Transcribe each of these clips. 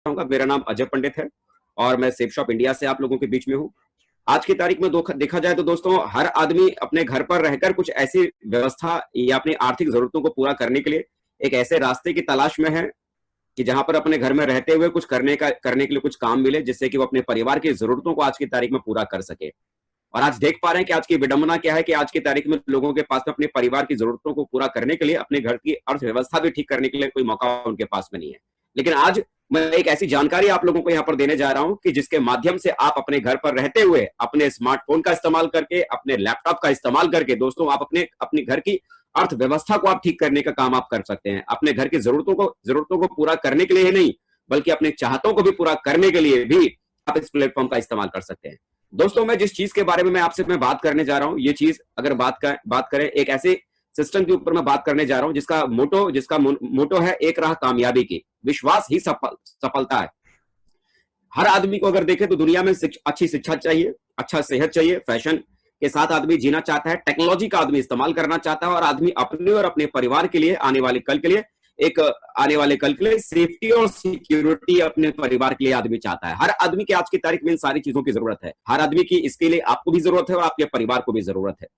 चाहूंगा। मेरा नाम अजय पंडित है और मैं सेफ शॉप इंडिया से आप लोगों के बीच में हूँ। आज की तारीख में देखा जाए तो दोस्तों, हर आदमी अपने घर पर रहकर कुछ ऐसी व्यवस्था या अपनी आर्थिक जरूरतों को पूरा करने के लिए एक ऐसे रास्ते की तलाश में है कि जहां पर अपने घर में रहते हुए कुछ करने के लिए कुछ काम मिले, जिससे कि वो अपने परिवार की जरूरतों को आज की तारीख में पूरा कर सके। और आज देख पा रहे हैं कि आज की विडंबना क्या है कि आज की तारीख में लोगों के पास में अपने परिवार की जरूरतों को पूरा करने के लिए, अपने घर की अर्थव्यवस्था भी ठीक करने के लिए कोई मौका उनके पास में नहीं है। लेकिन आज मैं एक ऐसी जानकारी आप लोगों को यहाँ पर देने जा रहा हूं कि जिसके माध्यम से आप अपने घर पर रहते हुए अपने स्मार्टफोन का इस्तेमाल करके, अपने लैपटॉप का इस्तेमाल करके दोस्तों, आप अपने घर की अर्थव्यवस्था को आप ठीक करने का काम आप कर सकते हैं। अपने घर की जरूरतों को पूरा करने के लिए ही नहीं, बल्कि अपने चाहतों को भी पूरा करने के लिए भी आप इस प्लेटफॉर्म का इस्तेमाल कर सकते हैं। दोस्तों, मैं जिस चीज के बारे में मैं आपसे बात करने जा रहा हूं, ये चीज अगर बात करें एक ऐसे सिस्टम के ऊपर मैं बात करने जा रहा हूं जिसका मोटो है एक राह कामयाबी की, विश्वास ही सफलता है। हर आदमी को अगर देखें तो दुनिया में अच्छी शिक्षा चाहिए, अच्छा सेहत चाहिए, फैशन के साथ आदमी जीना चाहता है, टेक्नोलॉजी का आदमी इस्तेमाल करना चाहता है और आदमी अपने और अपने परिवार के लिए आने वाले कल के लिए सेफ्टी और सिक्योरिटी अपने परिवार के लिए आदमी चाहता है। हर आदमी की आज की तारीख में इन सारी चीजों की जरूरत है। हर आदमी की इसके लिए आपको भी जरूरत है और आपके परिवार को भी जरूरत है।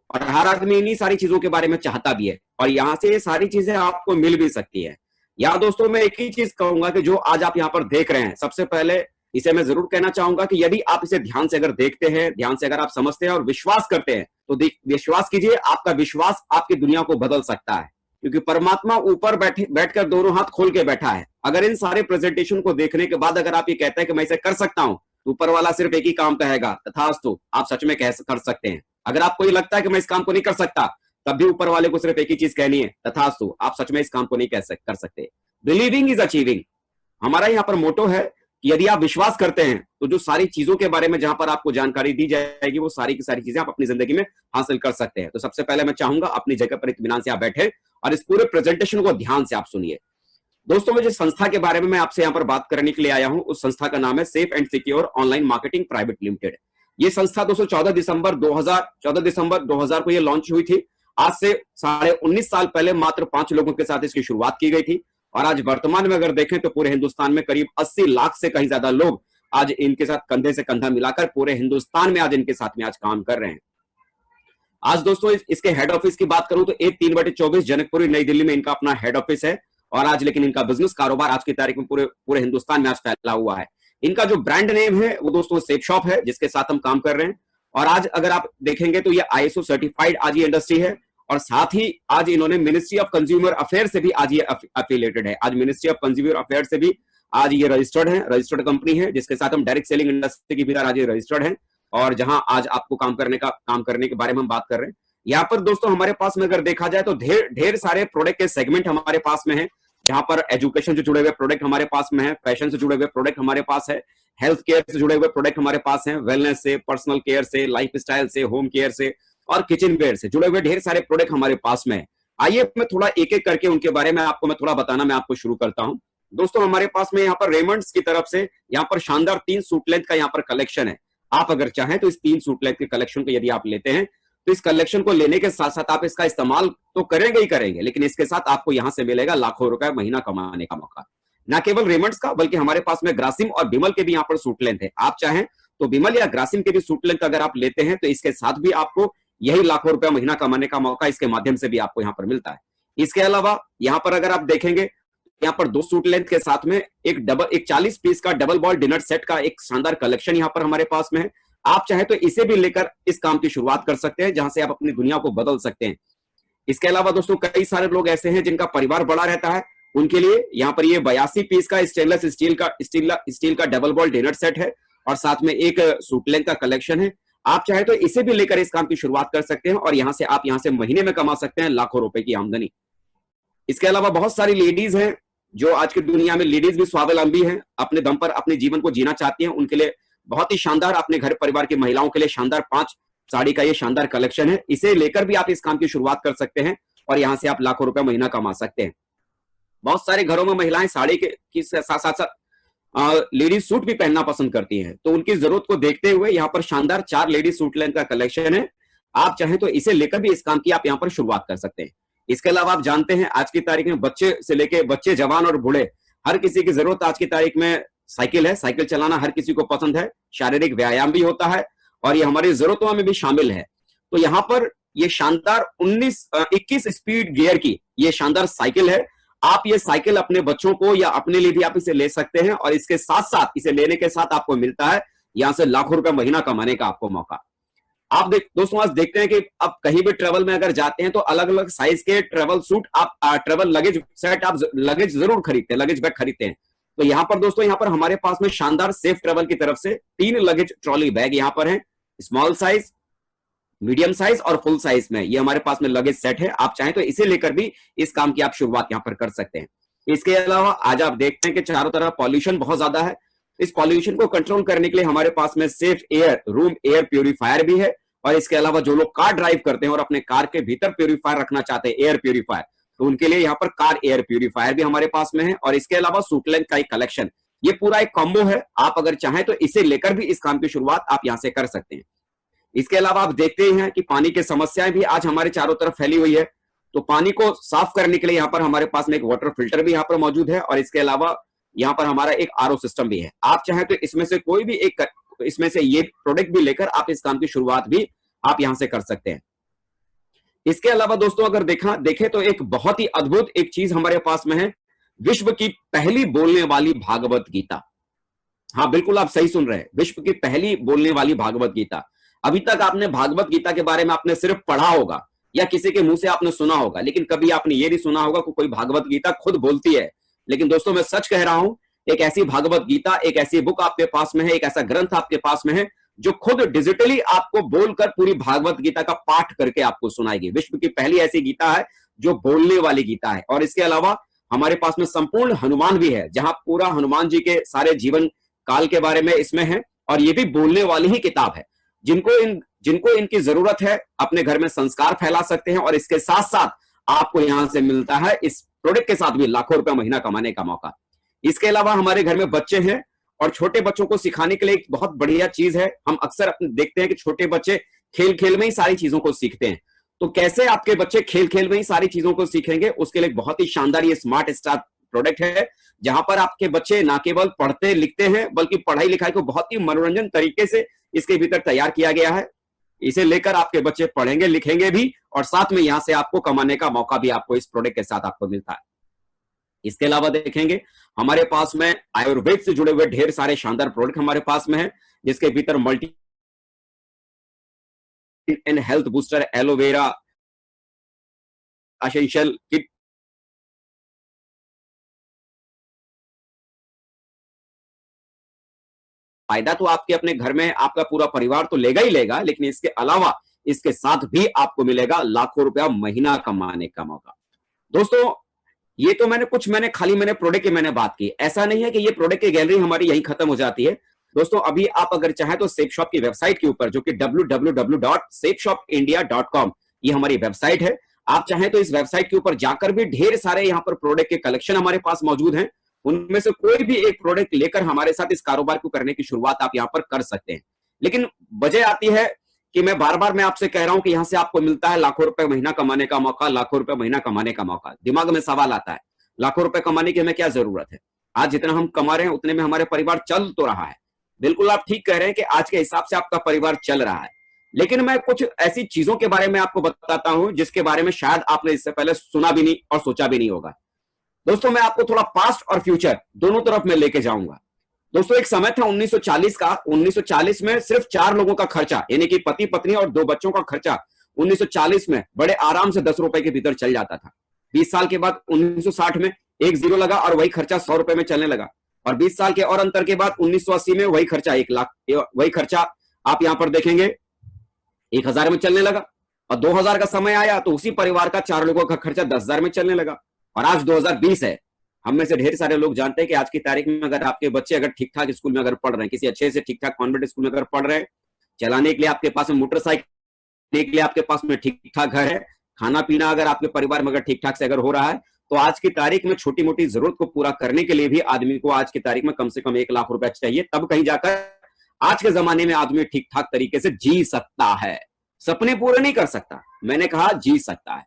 और हर आदमी इन्हीं सारी चीजों के बारे में चाहता भी है और यहां से ये सारी चीजें आपको मिल भी सकती है। यहाँ दोस्तों, मैं एक ही चीज कहूंगा कि जो आज आप यहाँ पर देख रहे हैं, सबसे पहले इसे मैं जरूर कहना चाहूंगा कि यदि आप इसे ध्यान से अगर देखते हैं, ध्यान से अगर आप समझते हैं और विश्वास करते हैं, तो विश्वास कीजिए, आपका विश्वास आपकी दुनिया को बदल सकता है। क्योंकि परमात्मा ऊपर बैठकर दोनों हाथ खोल के बैठा है। अगर इन सारे प्रेजेंटेशन को देखने के बाद अगर आप ये कहते हैं कि मैं इसे कर सकता हूं, तो ऊपर वाला सिर्फ एक ही काम कहेगा, तथास्तु, आप सच में कर सकते हैं। अगर आपको ये लगता है कि मैं इस काम को नहीं कर सकता, तब भी ऊपर वाले को सिर्फ एक ही चीज कहनी है, तथास्तु, आप सच में इस काम को नहीं कर सकते। बिलीविंग इज अचीविंग, हमारा यहाँ पर मोटो है कि यदि आप विश्वास करते हैं तो जो सारी चीजों के बारे में जहां पर आपको जानकारी दी जाएगी, वो सारी की सारी चीजें आप अपनी जिंदगी में हासिल कर सकते हैं। तो सबसे पहले मैं चाहूंगा अपनी जगह पर इत्मीनान से आप बैठे और इस पूरे प्रेजेंटेशन को ध्यान से आप सुनिए। दोस्तों, मैं जिस संस्था के बारे में मैं आपसे यहाँ पर बात करने के लिए आया हूं, उस संस्था का नाम है safe and secure online marketing private limited. ये संस्था दोस्तों 14 दिसंबर 2000 को ये लॉन्च हुई थी। आज से 19.5 साल पहले मात्र 5 लोगों के साथ इसकी शुरुआत की गई थी और आज वर्तमान में अगर देखें तो पूरे हिंदुस्तान में करीब 80 लाख से कहीं ज्यादा लोग आज इनके साथ कंधे से कंधा मिलाकर पूरे हिंदुस्तान में आज इनके साथ में आज काम कर रहे हैं। आज दोस्तों इसके हेड ऑफिस की बात करूं तो 3/24 जनकपुरी नई दिल्ली में इनका अपना हेड ऑफिस है और आज लेकिन इनका बिजनेस कारोबार आज की तारीख में पूरे हिंदुस्तान में आज फैला हुआ है। इनका जो ब्रांड नेम है वो दोस्तों सेफ शॉप है, जिसके साथ हम काम कर रहे हैं। और आज अगर आप देखेंगे तो ये ISO सर्टिफाइड आज ये इंडस्ट्री है और साथ ही आज इन्होंने मिनिस्ट्री ऑफ कंज्यूमर अफेयर से भी आज ये अफिलिएटेड है। आज मिनिस्ट्री ऑफ कंज्यूमर अफेयर से भी आज ये रजिस्टर्ड कंपनी है, जिसके साथ हम डायरेक्ट सेलिंग इंडस्ट्री की भी आज ये रजिस्टर्ड है और जहां आज आपको काम करने के बारे में हम बात कर रहे हैं। यहाँ पर दोस्तों हमारे पास में अगर देखा जाए तो ढेर सारे प्रोडक्ट के सेगमेंट हमारे पास में है, जहां पर एजुकेशन से जुड़े हुए प्रोडक्ट हमारे पास में है, फैशन से जुड़े हुए प्रोडक्ट हमारे पास है, हेल्थ केयर से जुड़े हुए प्रोडक्ट हमारे पास है, वेलनेस से, पर्सनल केयर से, लाइफ स्टाइल से, होम केयर से और किचन वेयर से जुड़े हुए ढेर सारे प्रोडक्ट हमारे पास में है। आइए मैं थोड़ा एक एक करके उनके बारे में मैं थोड़ा बताना मैं आपको शुरू करता हूं। दोस्तों, हमारे पास में यहाँ पर रेमंड्स की तरफ से यहाँ पर शानदार 3 सूट लेंथ का यहाँ पर कलेक्शन है। आप अगर चाहें तो इस 3 सूट लेंथ के कलेक्शन को यदि आप लेते हैं तो इस कलेक्शन को लेने के साथ साथ आप इसका इस्तेमाल तो करेंगे ही करेंगे, लेकिन इसके साथ आपको यहां से मिलेगा लाखों रुपए महीना कमाने का मौका। न केवल रेमंड्स का बल्कि हमारे पास में ग्रासिम और बिमल के भी यहाँ पर सूट लेंथ है। आप चाहें तो बिमल या ग्रासिम के भी सूट लेंथ अगर आप लेते हैं तो इसके साथ भी आपको यही लाखों रुपए महीना कमाने का मौका इसके माध्यम से भी आपको यहाँ पर मिलता है। इसके अलावा यहाँ पर अगर आप देखेंगे, यहाँ पर 2 सूट लेंथ के साथ में एक 40 पीस का डबल बॉल डिनर सेट का एक शानदार कलेक्शन यहाँ पर हमारे पास में है। आप चाहे तो इसे भी लेकर इस काम की शुरुआत कर सकते हैं, जहां से आप अपनी दुनिया को बदल सकते हैं। इसके अलावा दोस्तों कई सारे लोग ऐसे हैं जिनका परिवार बड़ा रहता है, उनके लिए यहाँ पर ये 82 पीस का स्टेनलेस स्टील का डबल बॉल डिनर सेट है और साथ में एक सूट लेंथ का कलेक्शन है। आप चाहे तो इसे भी लेकर इस काम की शुरुआत कर सकते हैं और आप यहाँ से महीने में कमा सकते हैं लाखों रुपए की आमदनी। इसके अलावा बहुत सारी लेडीज हैं जो आज की दुनिया में लेडीज भी स्वावलंबी हैं, अपने दम पर अपने जीवन को जीना चाहती हैं। उनके लिए बहुत ही शानदार, अपने घर परिवार की महिलाओं के लिए शानदार 5 साड़ी का ये शानदार कलेक्शन है। इसे लेकर भी आप इस काम की शुरुआत कर सकते हैं और यहां से आप लाखों रुपए महीना कमा सकते हैं। बहुत सारे घरों में महिलाएं साड़ी के साथ साथ लेडीज सूट भी पहनना पसंद करती हैं, तो उनकी जरूरत को देखते हुए यहाँ पर शानदार 4 लेडीज सूट लेंथ का कलेक्शन है। आप चाहें तो इसे लेकर भी इस काम की आप यहाँ पर शुरुआत कर सकते हैं। इसके अलावा आप जानते हैं आज की तारीख में बच्चे से लेके बच्चे, जवान और बूढ़े हर किसी की जरूरत आज की तारीख में साइकिल है, साइकिल चलाना हर किसी को पसंद है, शारीरिक व्यायाम भी होता है और ये हमारी जरूरतों में भी शामिल है। तो यहाँ पर ये शानदार 21 स्पीड गियर की ये शानदार साइकिल है। आप ये साइकिल अपने बच्चों को या अपने लिए भी आप इसे ले सकते हैं और इसके साथ साथ इसे लेने के साथ आपको मिलता है यहां से लाखों रुपए महीना कमाने का आपको मौका। आप दोस्तों आज देखते हैं कि अब कहीं भी ट्रेवल में अगर जाते हैं तो अलग अलग साइज के ट्रेवल सूट आप ट्रेवल लगेज सेट आप लगेज जरूर खरीदते हैं, लगेज बैग खरीदते हैं। तो यहाँ पर दोस्तों यहाँ पर हमारे पास में शानदार सेफ ट्रेवल की तरफ से 3 लगेज ट्रॉली बैग यहाँ पर है, स्मॉल साइज, मीडियम साइज और फुल साइज में ये हमारे पास में लगेज सेट है। आप चाहें तो इसे लेकर भी इस काम की आप शुरुआत यहाँ पर कर सकते हैं। इसके अलावा आज आप देखते हैं कि चारों तरफ पॉल्यूशन बहुत ज्यादा है। इस पॉल्यूशन को कंट्रोल करने के लिए हमारे पास में safe air room air purifier भी है और इसके अलावा जो लोग कार ड्राइव करते हैं और अपने कार के भीतर प्यूरिफायर रखना चाहते हैं, एयर प्यूरिफायर, तो उनके लिए यहाँ पर कार एयर प्यूरिफायर भी हमारे पास में है और इसके अलावा सूटलेंथ का एक कलेक्शन, ये पूरा एक कॉम्बो है। आप अगर चाहें तो इसे लेकर भी इस काम की शुरुआत आप यहां से कर सकते हैं। इसके अलावा आप देखते हैं कि पानी की समस्याएं भी आज हमारे चारों तरफ फैली हुई है, तो पानी को साफ करने के लिए यहाँ पर हमारे पास में एक वाटर फिल्टर भी यहाँ पर मौजूद है और इसके अलावा यहाँ पर हमारा एक आरओ सिस्टम भी है। आप चाहें तो इसमें से कोई भी एक इसमें से ये प्रोडक्ट भी लेकर आप इस काम की शुरुआत भी आप यहां से कर सकते हैं। इसके अलावा दोस्तों अगर देखें तो एक बहुत ही अद्भुत एक चीज हमारे पास में है, विश्व की पहली बोलने वाली भागवत गीता। हाँ बिल्कुल आप सही सुन रहे हैं, विश्व की पहली बोलने वाली भागवत गीता। अभी तक आपने भागवत गीता के बारे में आपने सिर्फ पढ़ा होगा या किसी के मुंह से आपने सुना होगा, लेकिन कभी आपने ये नहीं सुना होगा कि कोई भागवत गीता खुद बोलती है। लेकिन दोस्तों मैं सच कह रहा हूं, एक ऐसी भागवत गीता, एक ऐसी बुक आपके पास में है, एक ऐसा ग्रंथ आपके पास में है जो खुद डिजिटली आपको बोलकर पूरी भागवत गीता का पाठ करके आपको सुनाएगी। विश्व की पहली ऐसी गीता है जो बोलने वाली गीता है। और इसके अलावा हमारे पास में संपूर्ण हनुमान भी है, जहां पूरा हनुमान जी के सारे जीवन काल के बारे में इसमें है और ये भी बोलने वाली ही किताब है। जिनको इनकी जरूरत है अपने घर में संस्कार फैला सकते हैं और इसके साथ साथ आपको यहां से मिलता है इस प्रोडक्ट के साथ भी लाखों रुपए महीना कमाने का मौका। इसके अलावा हमारे घर में बच्चे हैं और छोटे बच्चों को सिखाने के लिए एक बहुत बढ़िया चीज है, हम अक्सर अपने देखते हैं कि छोटे बच्चे खेल खेल में ही सारी चीजों को सीखते हैं। तो कैसे आपके बच्चे खेल खेल में ही सारी चीजों को सीखेंगे, उसके लिए बहुत ही शानदार ये स्मार्ट स्टार प्रोडक्ट है, जहां पर आपके बच्चे ना केवल पढ़ते लिखते हैं बल्कि पढ़ाई लिखाई को बहुत ही मनोरंजन तरीके से इसके भीतर तैयार किया गया है। इसे लेकर आपके बच्चे पढ़ेंगे लिखेंगे भी और साथ में यहां से आपको कमाने का मौका भी आपको इस प्रोडक्ट के साथ आपको मिलता है। इसके अलावा देखेंगे हमारे पास में आयुर्वेद से जुड़े हुए ढेर सारे शानदार प्रोडक्ट हमारे पास में है, जिसके भीतर multi and health booster aloe vera essential kit फायदा तो आपके अपने घर में आपका पूरा परिवार तो लेगा ही लेगा, लेकिन इसके अलावा इसके साथ भी आपको मिलेगा लाखों रुपया महीना कमाने का मौका। दोस्तों ये तो मैंने प्रोडक्ट की मैंने बात की, ऐसा नहीं है कि ये प्रोडक्ट की गैलरी हमारी यहीं खत्म हो जाती है। दोस्तों अभी आप अगर चाहें तो सेफ शॉप की वेबसाइट के ऊपर, जो कि www.safeshopindia.com ये हमारी वेबसाइट है, आप चाहें तो इस वेबसाइट के ऊपर जाकर भी ढेर सारे यहाँ पर प्रोडक्ट के कलेक्शन हमारे पास मौजूद हैं। उनमें से कोई भी एक प्रोडक्ट लेकर हमारे साथ इस कारोबार को करने की शुरुआत आप यहाँ पर कर सकते हैं। लेकिन वजह आती है कि मैं बार बार मैं आपसे कह रहा हूं कि यहां से आपको मिलता है लाखों रुपए महीना कमाने का मौका, लाखों रुपए महीना कमाने का मौका। दिमाग में सवाल आता है, लाखों रुपए कमाने की हमें क्या जरूरत है? आज जितना हम कमा रहे हैं उतने में हमारे परिवार चल तो रहा है। बिल्कुल आप ठीक कह रहे हैं कि आज के हिसाब से आपका परिवार चल रहा है, लेकिन मैं कुछ ऐसी चीजों के बारे में आपको बताता हूं जिसके बारे में शायद आपने इससे पहले सुना भी नहीं और सोचा भी नहीं होगा। दोस्तों मैं आपको थोड़ा पास्ट और फ्यूचर दोनों तरफ में लेके जाऊंगा। दोस्तों एक समय था 1940 का, 1940 में सिर्फ 4 लोगों का खर्चा, यानी कि पति पत्नी और 2 बच्चों का खर्चा 1940 में बड़े आराम से 10 रुपए के भीतर चल जाता था। 20 साल के बाद 1960 में एक जीरो लगा और वही खर्चा 100 रुपए में चलने लगा, और 20 साल के और अंतर के बाद 1980 में वही खर्चा 1 लाख, वही खर्चा आप यहां पर देखेंगे 1000 में चलने लगा, और 2000 का समय आया तो उसी परिवार का 4 लोगों का खर्चा 10,000 में चलने लगा। और आज 2020 है, हम में से ढेर सारे लोग जानते हैं कि आज की तारीख में अगर आपके बच्चे अगर ठीक ठाक स्कूल में अगर पढ़ रहे हैं, किसी अच्छे से ठीक ठाक कॉन्वेंट स्कूल में अगर पढ़ रहे हैं, चलाने के लिए आपके पास में मोटरसाइकिल के लिए आपके पास में ठीक ठाक घर है, खाना पीना अगर आपके परिवार में अगर ठीक ठाक से अगर हो रहा है, तो आज की तारीख में छोटी मोटी जरूरत को पूरा करने के लिए भी आदमी को आज की तारीख में कम से कम 1 लाख रुपया चाहिए, तब कहीं जाकर आज के जमाने में आदमी ठीक ठाक तरीके से जी सकता है। सपने पूरे नहीं कर सकता, मैंने कहा जी सकता है।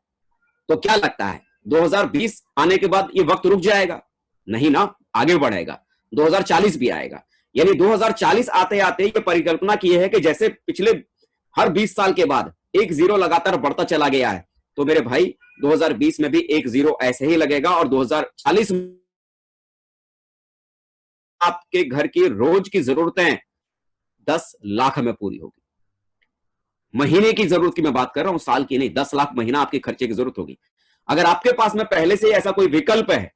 तो क्या लगता है 2020 आने के बाद ये वक्त रुक जाएगा? नहीं ना, आगे बढ़ेगा, 2040 भी आएगा। यानी 2040 आते आते ये परिकल्पना की है कि जैसे पिछले हर 20 साल के बाद एक जीरो लगातार बढ़ता चला गया है, तो मेरे भाई 2020 में भी एक जीरो ऐसे ही लगेगा और 2040 में आपके घर की रोज की जरूरतें 10 लाख में पूरी होगी। महीने की जरूरत की मैं बात कर रहा हूं, साल की नहीं, 10 लाख महीना आपके खर्चे की जरूरत होगी। अगर आपके पास में पहले से ऐसा कोई विकल्प है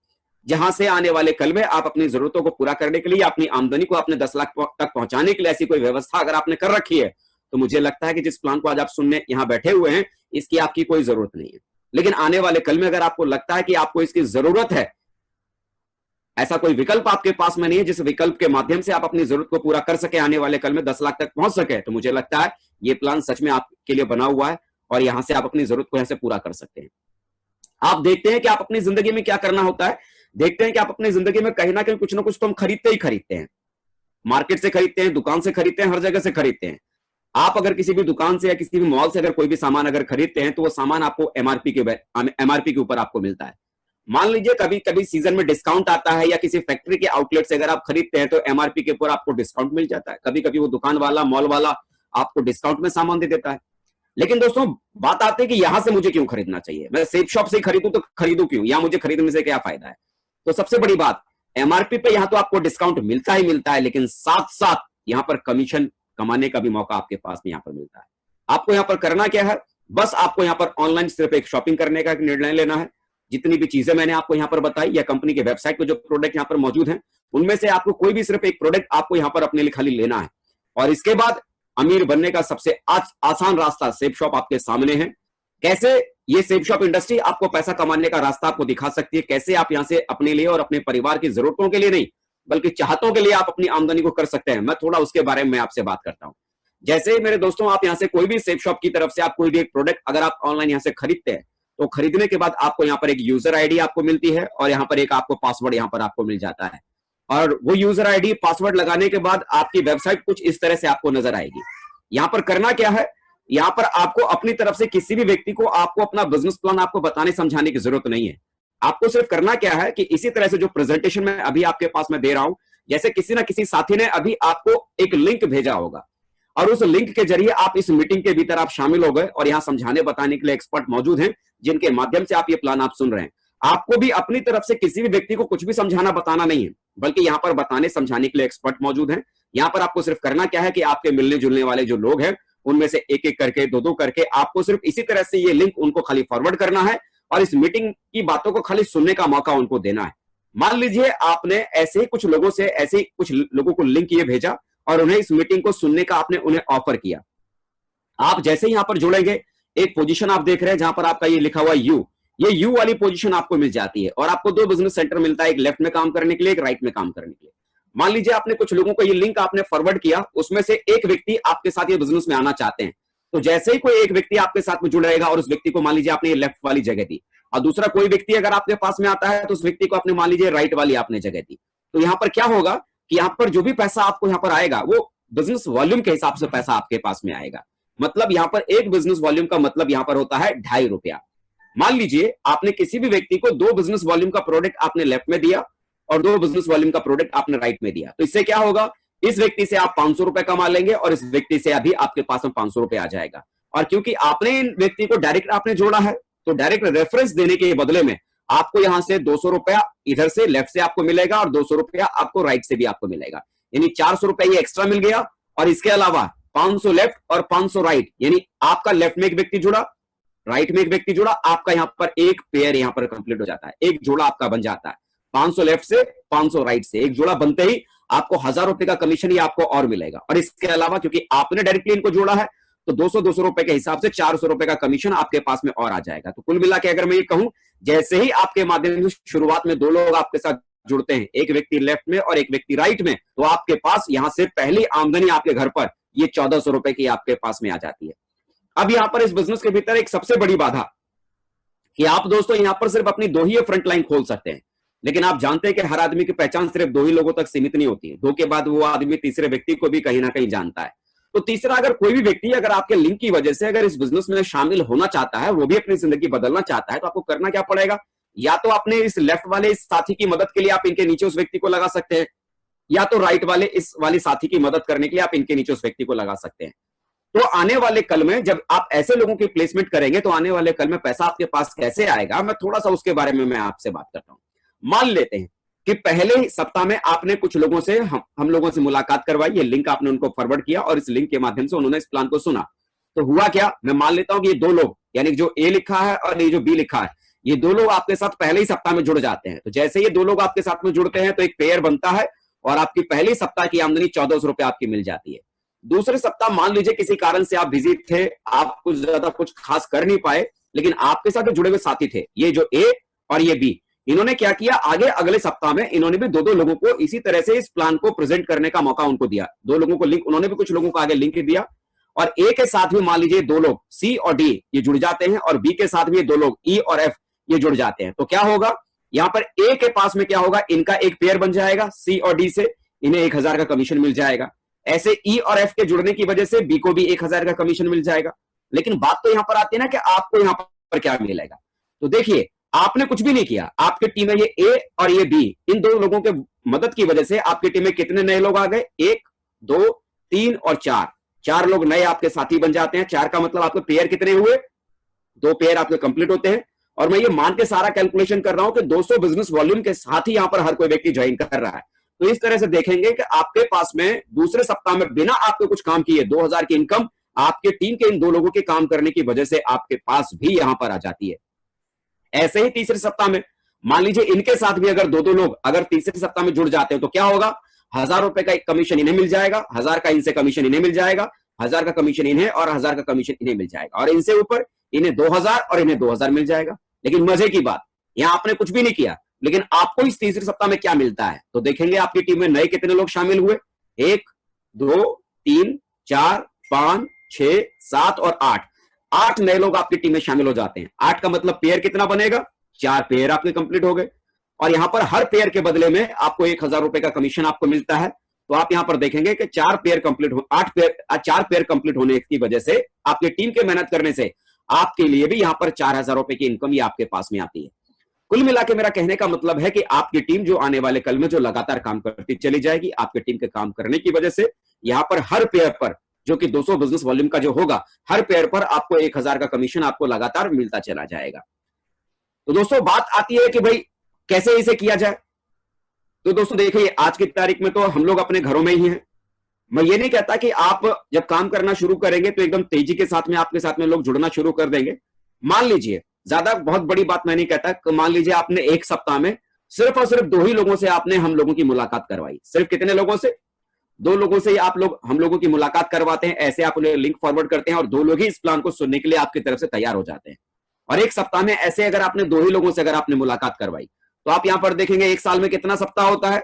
जहां से आने वाले कल में आप अपनी जरूरतों को पूरा करने के लिए, अपनी आमदनी को अपने 10 लाख तक पहुंचाने के लिए ऐसी कोई व्यवस्था अगर आपने कर रखी है, तो मुझे लगता है कि जिस प्लान को आज आप सुनने यहां बैठे हुए हैं, इसकी आपकी कोई जरूरत नहीं है। लेकिन आने वाले कल में अगर आपको लगता है कि आपको इसकी जरूरत है, ऐसा कोई विकल्प आपके पास में नहीं है जिस विकल्प के माध्यम से आप अपनी जरूरत को पूरा कर सके, आने वाले कल में 10 लाख तक पहुंच सके, तो मुझे लगता है ये प्लान सच में आपके लिए बना हुआ है और यहां से आप अपनी जरूरत को यहां से पूरा कर सकते हैं। आप देखते हैं कि आप अपनी जिंदगी में क्या करना होता है, देखते हैं कि आप अपनी जिंदगी में कहीं ना कहीं कुछ ना कुछ तो हम खरीदते ही खरीदते हैं। मार्केट से खरीदते हैं, दुकान से खरीदते हैं, हर जगह से खरीदते हैं। आप अगर किसी भी दुकान से या किसी भी मॉल से अगर कोई भी सामान अगर खरीदते हैं, तो वो सामान आपको एमआरपी के ऊपर आपको मिलता है। मान लीजिए कभी कभी सीजन में डिस्काउंट आता है या किसी फैक्ट्री के आउटलेट से अगर आप खरीदते हैं तो एमआरपी के ऊपर आपको डिस्काउंट मिल जाता है। कभी कभी वो दुकान वाला, मॉल वाला आपको डिस्काउंट में सामान दे देता है। लेकिन दोस्तों बात आती है कि यहां से मुझे क्यों खरीदना चाहिए, मैं सेफ शॉप से खरीदूं तो खरीदूं क्यों, या मुझे खरीदने से क्या फायदा है। तो सबसे बड़ी बात, एमआरपी पे यहां तो आपको डिस्काउंट मिलता ही मिलता है, लेकिन साथ साथ यहां पर कमीशन कमाने का भी मौका आपके पास में यहां पर मिलता है। आपको यहां पर करना क्या है, बस आपको यहां पर ऑनलाइन सिर्फ एक शॉपिंग करने का निर्णय लेना है। जितनी भी चीजें मैंने आपको यहां पर बताई या कंपनी के वेबसाइट पे जो प्रोडक्ट यहां पर मौजूद हैं, उनमें से आपको कोई भी सिर्फ एक प्रोडक्ट आपको यहां पर अपने लिए खाली लेना है, और इसके बाद अमीर बनने का सबसे आसान रास्ता सेफ शॉप आपके सामने है। कैसे ये सेफ शॉप इंडस्ट्री आपको पैसा कमाने का रास्ता आपको दिखा सकती है, कैसे आप यहां से अपने लिए और अपने परिवार की जरूरतों के लिए नहीं बल्कि चाहतों के लिए आप अपनी आमदनी को कर सकते हैं। मैं थोड़ा उसके बारे में आपसे बात करता हूं। जैसे ही मेरे दोस्तों आप यहां से कोई भी सेफ शॉप की तरफ से आप कोई भी एक प्रोडक्ट अगर आप ऑनलाइन यहां से खरीदते हैं, तो खरीदने के बाद आपको यहां पर एक यूजर आईडी आपको मिलती है और यहां पर एक आपको पासवर्ड यहां पर आपको मिल जाता है। और वो यूजर आईडी पासवर्ड लगाने के बाद आपकी वेबसाइट कुछ इस तरह से आपको नजर आएगी। यहां पर करना क्या है, यहां पर आपको अपनी तरफ से किसी भी व्यक्ति को आपको अपना बिजनेस प्लान आपको बताने समझाने की जरूरत नहीं है। आपको सिर्फ करना क्या है कि इसी तरह से जो प्रेजेंटेशन मैं अभी आपके पास में दे रहा हूं, जैसे किसी ना किसी साथी ने अभी आपको एक लिंक भेजा होगा और उस लिंक के जरिए आप इस मीटिंग के भीतर आप शामिल हो गए और यहां समझाने बताने के लिए एक्सपर्ट मौजूद हैं, जिनके माध्यम से आप ये प्लान आप सुन रहे हैं। आपको भी अपनी तरफ से किसी भी व्यक्ति को कुछ भी समझाना बताना नहीं है, बल्कि यहां पर बताने समझाने के लिए एक्सपर्ट मौजूद हैं। यहां पर आपको सिर्फ करना क्या है कि आपके मिलने जुलने वाले जो लोग हैं, उनमें से एक एक करके, दो दो करके आपको सिर्फ इसी तरह से ये लिंक उनको खाली फॉरवर्ड करना है और इस मीटिंग की बातों को खाली सुनने का मौका उनको देना है। मान लीजिए आपने ऐसे ही कुछ लोगों से, ऐसे ही कुछ लोगों को लिंक ये भेजा और उन्हें इस मीटिंग को सुनने का आपने उन्हें ऑफर किया। आप जैसे ही यहां पर जुड़ेंगे, एक पोजीशन आप देख रहे हैं जहां पर आपका ये लिखा हुआ यू, ये यू वाली पोजीशन आपको मिल जाती है और आपको दो बिजनेस सेंटर मिलता है, एक लेफ्ट में काम करने के लिए, एक राइट में काम करने के लिए। मान लीजिए आपने कुछ लोगों को ये लिंक आपने फॉरवर्ड किया, उसमें से एक व्यक्ति आपके साथ ये बिजनेस में आना चाहते हैं। तो जैसे ही कोई एक व्यक्ति आपके साथ में जुड़ रहेगा और उस व्यक्ति को मान लीजिए आपने ये लेफ्ट वाली जगह दी, और दूसरा कोई व्यक्ति अगर आपके पास में आता है तो उस व्यक्ति को आपने मान लीजिए राइट वाली आपने जगह दी, तो यहां पर क्या होगा कि यहां पर जो भी पैसा आपको यहां पर आएगा वो बिजनेस वॉल्यूम के हिसाब से पैसा आपके पास में आएगा। मतलब यहां पर एक बिजनेस वॉल्यूम का मतलब यहां पर होता है ₹2.5। मान लीजिए आपने किसी भी व्यक्ति को दो बिजनेस वॉल्यूम का प्रोडक्ट आपने लेफ्ट में दिया और दो बिजनेस वॉल्यूम का प्रोडक्ट आपने राइट में दिया, तो इससे क्या होगा, इस व्यक्ति से आप ₹500 कमा लेंगे और इस व्यक्ति से अभी आपके पास में ₹500 आ जाएगा। और क्योंकि आपने इन व्यक्ति को डायरेक्ट आपने जोड़ा है, तो डायरेक्ट रेफरेंस देने के बदले में आपको यहां से ₹200 इधर से लेफ्ट से आपको मिलेगा और ₹200 आपको राइट से भी आपको मिलेगा, यानी ₹400 ये एक्स्ट्रा मिल गया। और इसके अलावा 500 लेफ्ट और 500 राइट, यानी आपका लेफ्ट में एक व्यक्ति जुड़ा, राइट में एक व्यक्ति जुड़ा, आपका यहां पर एक पेयर यहां पर कंप्लीट हो जाता है, एक जोड़ा आपका बन जाता है। 500 लेफ्ट से 500 राइट से, एक जोड़ा बनते ही आपको ₹1000 का कमीशन ही आपको और मिलेगा। और इसके अलावा क्योंकि आपने डायरेक्टली इनको जोड़ा है, तो 200 रुपए के हिसाब से ₹400 का कमीशन आपके पास में और आ जाएगा। तो कुल मिला के अगर मैं ये कहूं, जैसे ही आपके माध्यम से शुरुआत में दो लोग आपके साथ जुड़ते हैं, एक व्यक्ति लेफ्ट में और एक व्यक्ति राइट में, तो आपके पास यहां से पहली आमदनी आपके घर पर ये ₹1400 की आपके पास में आ जाती है। अब यहां पर इस बिजनेस के भीतर एक सबसे बड़ी बाधा कि आप दोस्तों यहां पर सिर्फ अपनी दो ही फ्रंट लाइन खोल सकते हैं, लेकिन आप जानते हैं कि हर आदमी की पहचान सिर्फ दो ही लोगों तक सीमित नहीं होती है। दो के बाद वो आदमी तीसरे व्यक्ति को भी कहीं ना कहीं जानता है। तो तीसरा, अगर कोई भी व्यक्ति अगर आपके लिंक की वजह से अगर इस बिजनेस में शामिल होना चाहता है, वो भी अपनी जिंदगी बदलना चाहता है, तो आपको करना क्या पड़ेगा, या तो अपने इस लेफ्ट वाले इस साथी की मदद के लिए आप इनके नीचे उस व्यक्ति को लगा सकते हैं, या तो राइट वाले इस वाले साथी की मदद करने के लिए आप इनके नीचे उस व्यक्ति को लगा सकते हैं। तो आने वाले कल में जब आप ऐसे लोगों की प्लेसमेंट करेंगे तो आने वाले कल में पैसा आपके पास कैसे आएगा, मैं थोड़ा सा उसके बारे में मैं आपसे बात करता हूं। मान लेते हैं कि पहले ही सप्ताह में आपने कुछ लोगों से हम लोगों से मुलाकात करवाई, ये लिंक आपने उनको फॉरवर्ड किया और इस लिंक के माध्यम से उन्होंने इस प्लान को सुना। तो हुआ क्या, मैं मान लेता हूं कि ये दो लोग, यानी जो ए लिखा है और ये जो बी लिखा है, ये दो लोग आपके साथ पहले ही सप्ताह में जुड़ जाते हैं। तो जैसे ये दो लोग आपके साथ में जुड़ते हैं तो एक पेयर बनता है और आपकी पहले सप्ताह की आमदनी 1400 रुपए आपकी मिल जाती है। दूसरे सप्ताह मान लीजिए किसी कारण से आप बिजी थे, आप कुछ ज्यादा कुछ खास कर नहीं पाए, लेकिन आपके साथ जो जुड़े हुए साथी थे, ये जो ए और ये बी, इन्होंने क्या किया, आगे अगले सप्ताह में इन्होंने भी दो दो लोगों को इसी तरह से इस प्लान को प्रेजेंट करने का मौका उनको दिया। दो लोगों को लिंक, उन्होंने भी कुछ लोगों को आगे लिंक दिया और ए के साथ भी मान लीजिए दो लोग सी और डी ये जुड़ जाते हैं और बी के साथ भी दो लोग ई और एफ ये जुड़ जाते हैं। तो क्या होगा, यहां पर ए के पास में क्या होगा, इनका एक पेयर बन जाएगा सी और डी से, इन्हें 1000 का कमीशन मिल जाएगा। ऐसे ई और एफ के जुड़ने की वजह से बी को भी 1000 का कमीशन मिल जाएगा। लेकिन बात तो यहां पर आती है ना कि आपको यहां पर क्या मिलेगा। तो देखिए, आपने कुछ भी नहीं किया, आपकी टीम में ये ए और ये बी, इन दो लोगों के मदद की वजह से आपकी टीम में कितने नए लोग आ गए, 1 2 3 और 4, 4 लोग नए आपके साथी बन जाते हैं। 4 का मतलब आपके पेयर कितने हुए, 2 पेयर आपके कंप्लीट होते हैं। और मैं ये मान के सारा कैलकुलेशन कर रहा हूं कि 200 बिजनेस वॉल्यूम के साथ ही यहां पर हर कोई व्यक्ति ज्वाइन कर रहा है। तो इस तरह से देखेंगे कि आपके पास में दूसरे सप्ताह में बिना आपके कुछ काम किए 2000 की इनकम आपके टीम के इन दो लोगों के काम करने की वजह से आपके पास भी यहां पर आ जाती है। ऐसे ही तीसरे सप्ताह में मान लीजिए इनके साथ भी अगर दो दो लोग अगर तीसरे सप्ताह में जुड़ जाते हैं तो क्या होगा, 1000 रुपए का एक कमीशन इन्हें मिल जाएगा, 1000 का इनसे कमीशन इन्हें मिल जाएगा, 1000 का कमीशन इन्हें और 1000 का कमीशन इन्हें मिल जाएगा और इनसे ऊपर इन्हें 2000 और इन्हें 2000 मिल जाएगा। लेकिन मजे की बात, यहां आपने कुछ भी नहीं किया, लेकिन आपको इस तीसरे सप्ताह में क्या मिलता है। तो देखेंगे आपकी टीम में नए कितने लोग शामिल हुए, 1 2 3 4 5 6 7 और 8, 8 नए लोग आपकी टीम में शामिल हो जाते हैं। 8 का मतलब पेयर कितना बनेगा, 4 पेयर आपके कंप्लीट हो गए और यहां पर हर पेयर के बदले में आपको 1000 रुपए का कमीशन आपको मिलता है। तो आप यहां पर देखेंगे कि 4 पेयर कंप्लीट हो 4 पेयर कंप्लीट होने की वजह से आपकी टीम के मेहनत करने से आपके लिए भी यहां पर 4000 रुपए की इनकम ही आपके पास में आती है। कुल मिला के मेरा कहने का मतलब है कि आपकी टीम जो आने वाले कल में जो लगातार काम करती चली जाएगी, आपकी टीम के काम करने की वजह से यहां पर हर पेयर पर जो कि 200 बिजनेस वॉल्यूम का जो होगा, हर पेयर पर आपको 1000 का कमीशन आपको लगातार मिलता चला जाएगा। तो दोस्तों बात आती है कि भाई कैसे इसे किया जाए। तो दोस्तों देखिए, आज की तारीख में तो हम लोग अपने घरों में ही हैं। मैं ये नहीं कहता कि आप जब काम करना शुरू करेंगे तो एकदम तेजी के साथ में आपके साथ में लोग जुड़ना शुरू कर देंगे। मान लीजिए, ज्यादा बहुत बड़ी बात मैं नहीं कहता, मान लीजिए आपने एक सप्ताह में सिर्फ और सिर्फ 2 ही लोगों से आपने हम लोगों की मुलाकात करवाई। सिर्फ कितने लोगों से, 2 लोगों से आप लोग हम लोगों की मुलाकात करवाते हैं। ऐसे आप उन्हें लिंक फॉरवर्ड करते हैं और 2 लोग ही इस प्लान को सुनने के लिए आपकी तरफ से तैयार हो जाते हैं। और एक सप्ताह में ऐसे अगर आपने 2 ही लोगों से अगर आपने मुलाकात करवाई तो आप यहां पर देखेंगे एक साल में कितना सप्ताह होता है,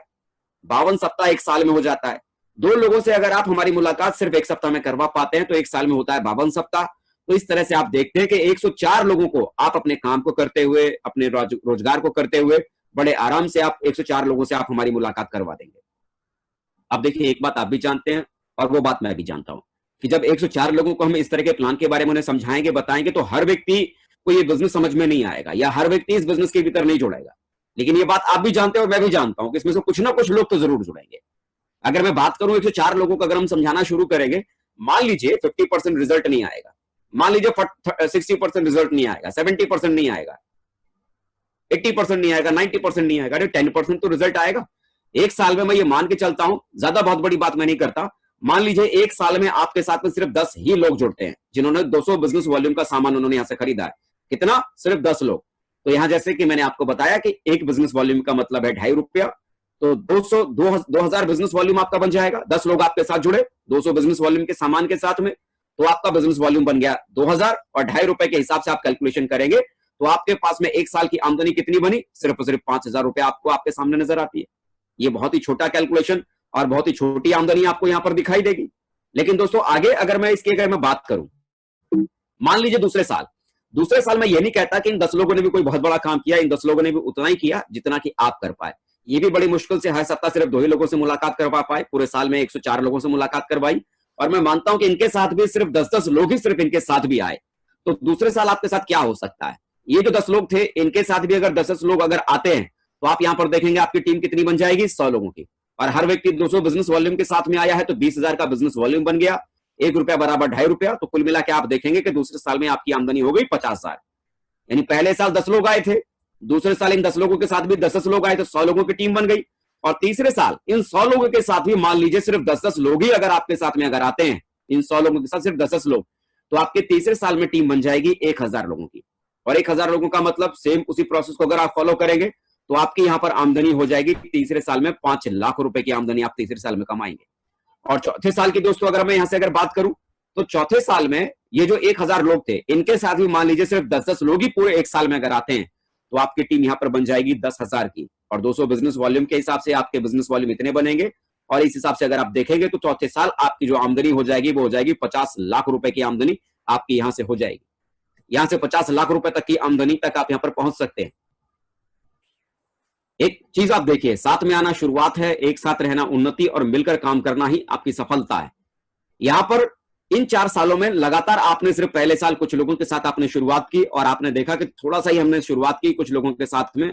52 सप्ताह एक साल में हो जाता है। 2 लोगों से अगर आप हमारी मुलाकात सिर्फ एक सप्ताह में करवा पाते हैं तो एक साल में होता है 52 सप्ताह। तो इस तरह से आप देखते हैं कि 104 लोगों को आप अपने काम को करते हुए, अपने रोजगार को करते हुए बड़े आराम से आप 104 लोगों से आप हमारी मुलाकात करवा देंगे। अब देखिए, एक बात आप भी जानते हैं और वो बात मैं भी जानता हूं कि जब 104 लोगों को हम इस तरह के प्लान के बारे में उन्हें समझाएंगे, बताएंगे, तो हर व्यक्ति को ये बिजनेस समझ में नहीं आएगा या हर व्यक्ति इस बिजनेस के भीतर नहीं जुड़ेगा। लेकिन ये बात आप भी जानते हो और मैं भी जानता हूं कि इसमें से कुछ ना कुछ लोग तो जरूर जुड़ेंगे। अगर मैं बात करूं 104 लोगों को अगर हम समझाना शुरू करेंगे, मान लीजिए 50% रिजल्ट नहीं आएगा, मान लीजिए 60% रिजल्ट नहीं आएगा, 70% नहीं आएगा, 80% नहीं आएगा, 90% नहीं आएगा, 10% तो रिजल्ट आएगा। एक साल में मैं ये मान के चलता हूं, ज्यादा बहुत बड़ी बात मैं नहीं करता, मान लीजिए एक साल में आपके साथ में सिर्फ 10 ही लोग जुड़ते हैं जिन्होंने 200 बिजनेस वॉल्यूम का सामान उन्होंने यहां से खरीदा है। कितना, सिर्फ 10 लोग। तो यहां जैसे कि मैंने आपको बताया कि एक बिजनेस वॉल्यूम का मतलब है 2.5 रुपया, तो 2000 बिजनेस वॉल्यूम आपका बन जाएगा। 10 लोग आपके साथ जुड़े 200 बिजनेस वॉल्यूम के सामान के साथ में, तो आपका बिजनेस वॉल्यूम बन गया 2000 और 2.5 रुपए के हिसाब से आप कैलकुलेशन करेंगे तो आपके पास में एक साल की आमदनी कितनी बनी, सिर्फ और सिर्फ 5000 रुपए आपको आपके सामने नजर आती है। ये बहुत ही छोटा कैलकुलेशन और बहुत ही छोटी आमदनी आपको यहां पर दिखाई देगी। लेकिन दोस्तों आगे अगर मैं इसकी अगर मैं बात करूं, मान लीजिए दूसरे साल मैं ये नहीं कहता कि इन 10 लोगों ने भी कोई बहुत बड़ा काम किया, इन 10 लोगों ने भी उतना ही किया जितना कि आप कर पाए। ये भी बड़ी मुश्किल से हर सप्ताह सिर्फ 2 ही लोगों से मुलाकात करवा पाए, पूरे साल में 104 लोगों से मुलाकात करवाई और मैं मानता हूं कि इनके साथ भी सिर्फ 10-10 लोग ही सिर्फ इनके साथ भी आए। तो दूसरे साल आपके साथ क्या हो सकता है, ये जो 10 लोग थे, इनके साथ भी अगर 10 लोग अगर आते हैं तो आप यहां पर देखेंगे आपकी टीम कितनी बन जाएगी, 100 लोगों की। और हर व्यक्ति 200 बिजनेस वॉल्यूम के साथ में आया है तो 20,000 का बिजनेस वॉल्यूम बन गया। 1 रुपया बराबर 2.5 रुपया, तो कुल मिला के आप देखेंगे कि दूसरे साल में आपकी आमदनी हो गई 50,000। यानी पहले साल 10 लोग आए थे, दूसरे साल इन 10 लोगों के साथ भी 10 लोग आए तो 100 लोगों की टीम बन गई। और तीसरे साल इन 100 लोगों के साथ भी मान लीजिए सिर्फ 10 लोग ही अगर आपके साथ में अगर आते हैं, इन 100 लोगों के साथ सिर्फ 10 लोग, तो आपके तीसरे साल में टीम बन जाएगी 1000 लोगों की। और 1000 लोगों का मतलब सेम उसी प्रोसेस को अगर आप फॉलो करेंगे तो आपकी यहां पर आमदनी हो जाएगी तीसरे साल में 5 लाख रुपए की आमदनी आप तीसरे साल में कमाएंगे। और चौथे साल की दोस्तों अगर मैं यहां से अगर बात करूं तो चौथे साल में ये जो 1000 लोग थे, इनके साथ भी मान लीजिए सिर्फ 10 लोग ही पूरे एक साल में अगर आते हैं तो आपकी टीम यहां पर बन जाएगी 10,000 की। और 200 बिजनेस वॉल्यूम के हिसाब से आपके बिजनेस वॉल्यूम इतने बनेंगे। और इस हिसाब से अगर आप देखेंगे तो चौथे साल आपकी जो आमदनी हो जाएगी वो हो जाएगी 50 लाख रुपए की आमदनी आपकी यहां से हो जाएगी। यहां से 50 लाख रुपए तक की आमदनी तक आप यहां पर पहुंच सकते हैं। एक चीज आप देखिए, साथ में आना शुरुआत है, एक साथ रहना उन्नति और मिलकर काम करना ही आपकी सफलता है। यहां पर इन 4 सालों में लगातार आपने सिर्फ पहले साल कुछ लोगों के साथ आपने शुरुआत की और आपने देखा कि थोड़ा सा ही हमने शुरुआत की कुछ लोगों के साथ में,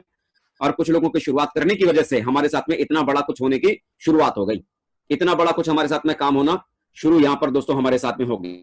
और कुछ लोगों की शुरुआत करने की वजह से हमारे साथ में इतना बड़ा कुछ होने की शुरुआत हो गई, इतना बड़ा कुछ हमारे साथ में काम होना शुरू यहां पर दोस्तों हमारे साथ में हो गई।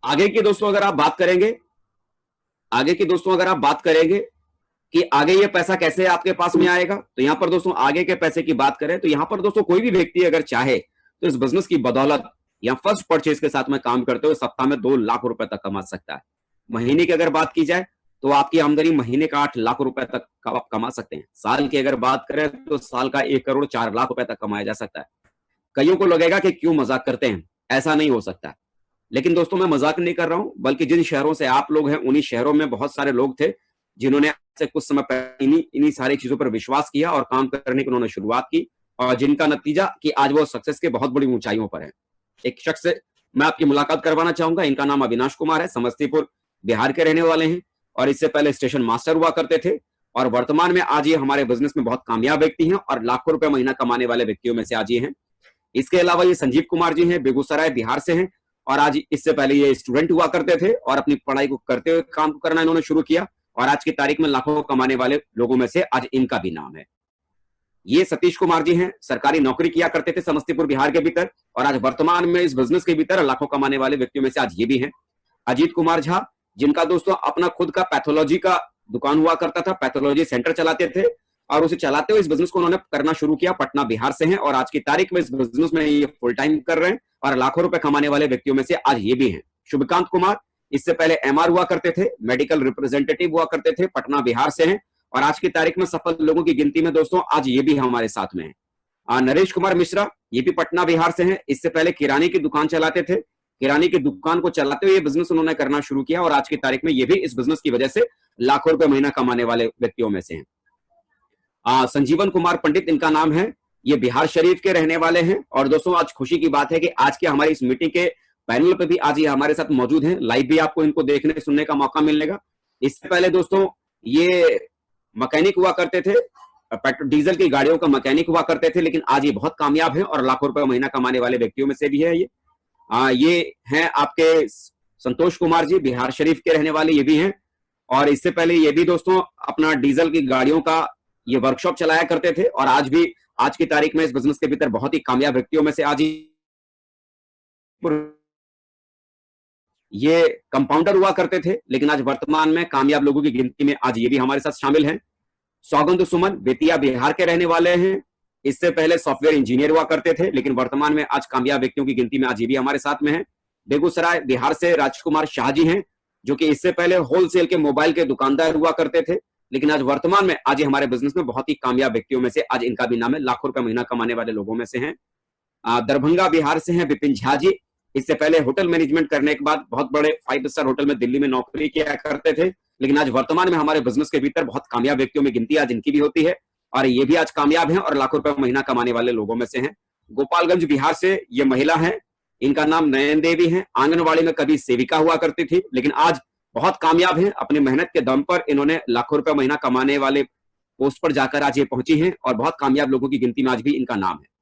आगे की दोस्तों अगर आप बात करेंगे, आगे की दोस्तों अगर आप बात करेंगे कि आगे ये पैसा कैसे आपके पास में आएगा, तो यहां पर दोस्तों आगे के पैसे की बात करें तो यहां पर दोस्तों कोई भी व्यक्ति अगर चाहे तो इस बिजनेस की बदौलत या फर्स्ट परचेज के साथ में काम करते हुए सप्ताह में 2 लाख रुपए तक कमा सकता है। महीने की अगर बात की जाए तो आपकी आमदनी महीने का 8 लाख रुपए तक का आप कमा सकते हैं। साल की अगर बात करें तो साल का 1 करोड़ 4 लाख रुपए तक कमाया जा सकता है। कईयों को लगेगा कि क्यों मजाक करते हैं, ऐसा नहीं हो सकता। लेकिन दोस्तों मैं मजाक नहीं कर रहा हूं, बल्कि जिन शहरों से आप लोग हैं उन्हीं शहरों में बहुत सारे लोग थे जिन्होंने से कुछ समय पहले इन्हीं सारी चीजों पर विश्वास किया और काम करने की उन्होंने शुरुआत की, और जिनका नतीजा कि आज वो सक्सेस के बहुत बड़ी ऊंचाइयों पर है। एक शख्स से मैं आपकी मुलाकात करवाना चाहूंगा, इनका नाम अविनाश कुमार है, समस्तीपुर बिहार के रहने वाले हैं और इससे पहले स्टेशन मास्टर हुआ करते थे और वर्तमान में आज ये हमारे बिजनेस में बहुत कामयाब व्यक्ति हैं और लाखों रुपए महीना कमाने वाले व्यक्तियों में से आज ये हैं। इसके अलावा ये संजीव कुमार जी हैं, बेगूसराय बिहार से हैं और आज इससे पहले ये स्टूडेंट हुआ करते थे और अपनी पढ़ाई को करते हुए काम करना इन्होंने शुरू किया और आज की तारीख में लाखों कमाने वाले लोगों में से आज इनका भी नाम है। ये सतीश कुमार जी हैं, सरकारी नौकरी किया करते थे समस्तीपुर बिहार के भीतर और आज वर्तमान में इस बिजनेस के भीतर लाखों कमाने वाले व्यक्तियों में से आज ये भी हैं। अजीत कुमार झा, जिनका दोस्तों अपना खुद का पैथोलॉजी का दुकान हुआ करता था, पैथोलॉजी सेंटर चलाते थे और उसे चलाते हुए इस बिजनेस को उन्होंने करना शुरू किया। पटना बिहार से हैं और आज की तारीख में इस बिजनेस में ये फुल टाइम कर रहे हैं और लाखों रुपए कमाने वाले व्यक्तियों में से आज ये भी हैं। शुभकांत कुमार, इससे पहले एमआर हुआ करते थे, मेडिकल रिप्रेजेंटेटिव हुआ करते थे, पटना बिहार से हैं और आज की तारीख में सफल लोगों की गिनती में दोस्तों आज ये भी हमारे साथ में है। नरेश कुमार मिश्रा, ये भी पटना बिहार से हैं, इससे पहले किराने की दुकान चलाते थे, किराने की दुकान को चलाते हुए ये बिजनेस उन्होंने करना शुरू किया और आज की तारीख में ये भी इस बिजनेस की वजह से लाखों रुपए महीना कमाने वाले व्यक्तियों में से हैं। संजीवन कुमार पंडित इनका नाम है, ये बिहार शरीफ के रहने वाले हैं और दोस्तों आज खुशी की बात है कि आज के हमारी इस मीटिंग के पैनल पे भी आज ये हमारे साथ मौजूद हैं। लाइव भी आपको इनको देखने सुनने का मौका मिलेगा। इससे पहले दोस्तों ये मैकेनिक हुआ करते थे, पेट्रोल डीजल की गाड़ियों का मैकेनिक हुआ करते थे, लेकिन आज ये बहुत कामयाब हैं और लाखों रुपए महीना कमाने वाले व्यक्तियों में से भी है। ये हैं आपके संतोष कुमार जी, बिहार शरीफ के रहने वाले ये भी हैं और इससे पहले ये भी दोस्तों अपना डीजल की गाड़ियों का ये वर्कशॉप चलाया करते थे और आज भी आज की तारीख में इस बिजनेस के भीतर बहुत ही कामयाब व्यक्तियों में से आज ये कंपाउंडर हुआ करते थे, लेकिन आज वर्तमान में कामयाब लोगों की गिनती में आज ये भी हमारे साथ शामिल हैं। सौगंध सुमन बेतिया बिहार के रहने वाले हैं, इससे पहले सॉफ्टवेयर इंजीनियर हुआ करते थे, लेकिन वर्तमान में आज कामयाब व्यक्तियों की गिनती में आज ये भी हमारे साथ में है। बेगूसराय बिहार से राजकुमार शाह जी हैं, जो कि इससे पहले होलसेल के मोबाइल के दुकानदार हुआ करते थे, लेकिन आज वर्तमान में आज हमारे बिजनेस में बहुत ही कामयाब व्यक्तियों में से आज इनका भी नाम है, लाखों रुपए महीना कमाने वाले लोगों में से हैं। दरभंगा बिहार से हैं विपिन झा जी, इससे पहले होटल मैनेजमेंट करने के बाद बहुत बड़े 5 स्टार होटल में दिल्ली में नौकरी किया करते थे, लेकिन आज वर्तमान में हमारे बिजनेस के भीतर बहुत कामयाब व्यक्तियों में गिनती आज इनकी भी होती है और ये भी आज कामयाब हैं और लाखों रुपए महीना कमाने वाले लोगों में से हैं। गोपालगंज बिहार से ये महिला है, इनका नाम नयन देवी है। आंगनवाड़ी में कभी सेविका हुआ करती थी, लेकिन आज बहुत कामयाब हैं। अपनी मेहनत के दम पर इन्होंने लाखों रुपए महीना कमाने वाले पोस्ट पर जाकर आज ये पहुंची हैं और बहुत कामयाब लोगों की गिनती में आज भी इनका नाम है।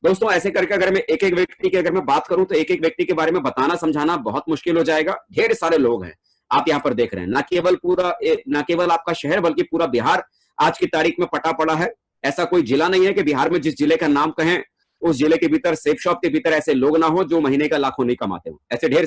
दोस्तों, ऐसे करके अगर मैं एक एक व्यक्ति की अगर मैं बात करूं तो एक एक व्यक्ति के बारे में बताना समझाना बहुत मुश्किल हो जाएगा। ढेर सारे लोग हैं आप यहाँ पर देख रहे हैं, ना केवल आपका शहर बल्कि पूरा बिहार आज की तारीख में पटा पड़ा है। ऐसा कोई जिला नहीं है कि बिहार में जिस जिले का नाम कहें उस जिले के भीतर सेफ शॉप के भीतर ऐसे लोग ना हो जो महीने का लाखों नहीं कमाते हो। ऐसे ढेर